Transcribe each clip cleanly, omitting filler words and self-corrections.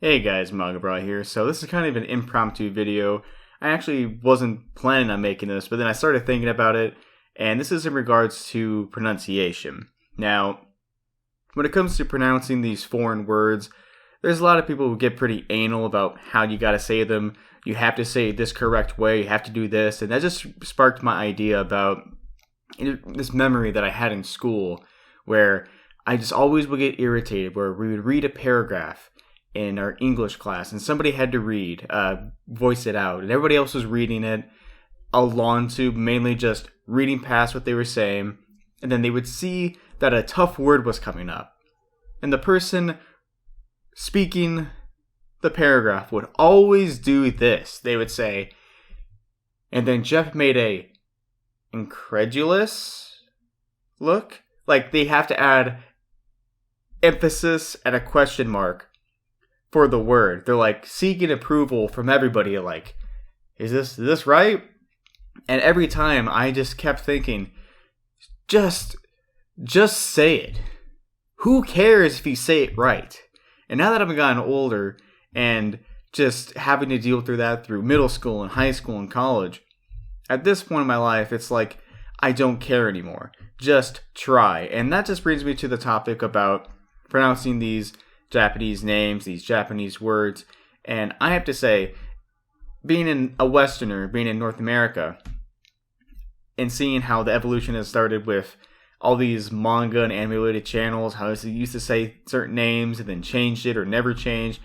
Hey guys, TheMangaBrah here. So this is kind of an impromptu video. I actually wasn't planning on making this, but then I started thinking about it, and this is in regards to pronunciation. Now, when it comes to pronouncing these foreign words, there's a lot of people who get pretty anal about how you gotta say them. You have to say it this correct way, you have to do this, and that just sparked my idea about this memory that I had in school where I just always would get irritated where we would read a paragraph in our English class, and somebody had to voice it out, and everybody else was reading it along to mainly just reading past what they were saying, and then they would see that a tough word was coming up, and the person speaking the paragraph would always do this. They would say, and then Jeff made a incredulous look, like they have to add emphasis and a question mark for the word. They're like seeking approval from everybody, like, is this right? And every time I just kept thinking, just say it. Who cares if you say it right? And now that I've gotten older and just having to deal through that through middle school and high school and college, at this point in my life, it's like I don't care anymore. Just try. And that just brings me to the topic about pronouncing these Japanese names, these Japanese words. And I have to say, being a Westerner, being in North America, and seeing how the evolution has started with all these manga and anime related channels, how it used to say certain names and then changed it or never changed,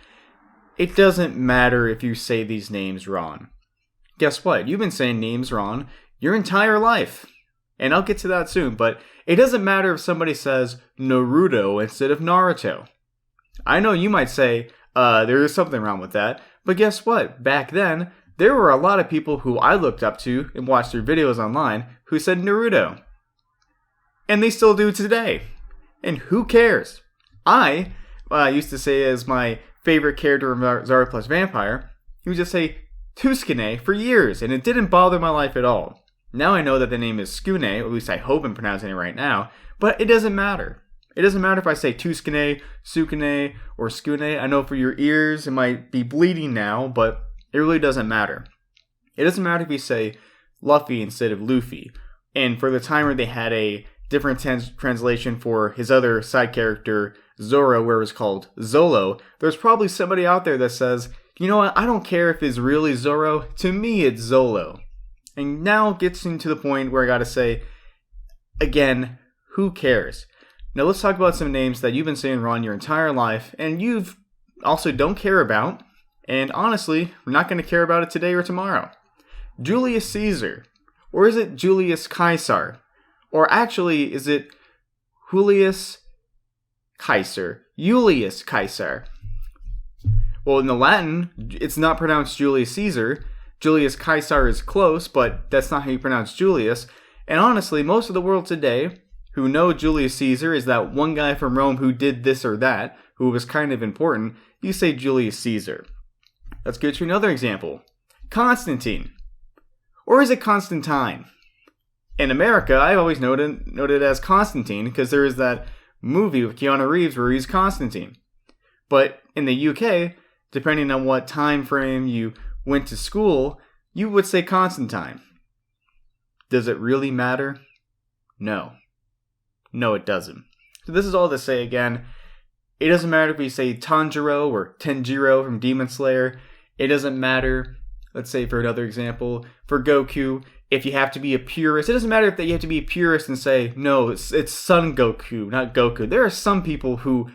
it doesn't matter if you say these names wrong. Guess what? You've been saying names wrong your entire life. And I'll get to that soon, but it doesn't matter if somebody says Naruto instead of Naruto. I know you might say, there is something wrong with that, but guess what? Back then, there were a lot of people who I looked up to and watched their videos online who said Naruto. And they still do today. And who cares? I used to say as my favorite character in Zara plus Vampire, he would just say Tuskune for years, and it didn't bother my life at all. Now I know that the name is Skune, or at least I hope I'm pronouncing it right now, but it doesn't matter. It doesn't matter if I say Tuskune, Sukune, or Skune. I know for your ears it might be bleeding now, but it really doesn't matter. It doesn't matter if you say Luffy instead of Luffy. And for the timer, they had a different translation for his other side character, Zoro, where it was called Zolo. There's probably somebody out there that says, you know what, I don't care if it's really Zoro. To me, it's Zolo. And now it gets into the point where I gotta say, again, who cares? Now let's talk about some names that you've been saying wrong your entire life, and you've also don't care about, and honestly, we're not going to care about it today or tomorrow. Julius Caesar. Or is it Julius Caesar? Or actually, is it Julius Caesar? Julius Caesar. Well, in the Latin, it's not pronounced Julius Caesar. Julius Caesar is close, but that's not how you pronounce Julius. And honestly, most of the world today who know Julius Caesar is that one guy from Rome who did this or that, who was kind of important, you say Julius Caesar. Let's go to another example. Constantine. Or is it Constantine? In America, I always noted it as Constantine because there is that movie with Keanu Reeves where he's Constantine. But in the UK, depending on what time frame you went to school, you would say Constantine. Does it really matter? No. No, it doesn't. So this is all to say again, it doesn't matter if we say Tanjiro or Tenjiro from Demon Slayer. It doesn't matter, let's say for another example, for Goku, if you have to be a purist. It doesn't matter if you have to be a purist and say, no, it's Son Goku, not Goku. There are some people who,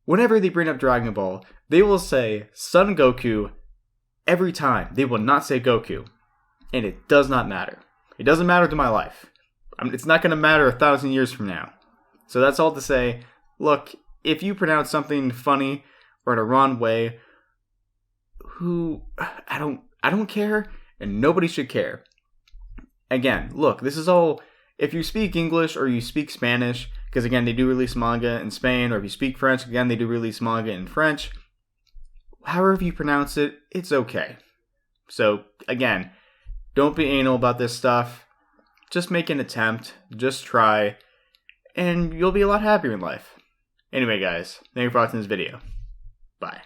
whenever they bring up Dragon Ball, they will say Son Goku every time. They will not say Goku. And it does not matter. It doesn't matter to my life. It's not going to matter 1,000 years from now. So that's all to say, look, if you pronounce something funny or in a wrong way, I don't care, and nobody should care. Again, look, this is all, if you speak English or you speak Spanish, because again, they do release manga in Spain, or if you speak French, again, they do release manga in French. However you pronounce it, it's okay. So, again, don't be anal about this stuff. Just make an attempt. Just try. And you'll be a lot happier in life. Anyway, guys, thank you for watching this video. Bye.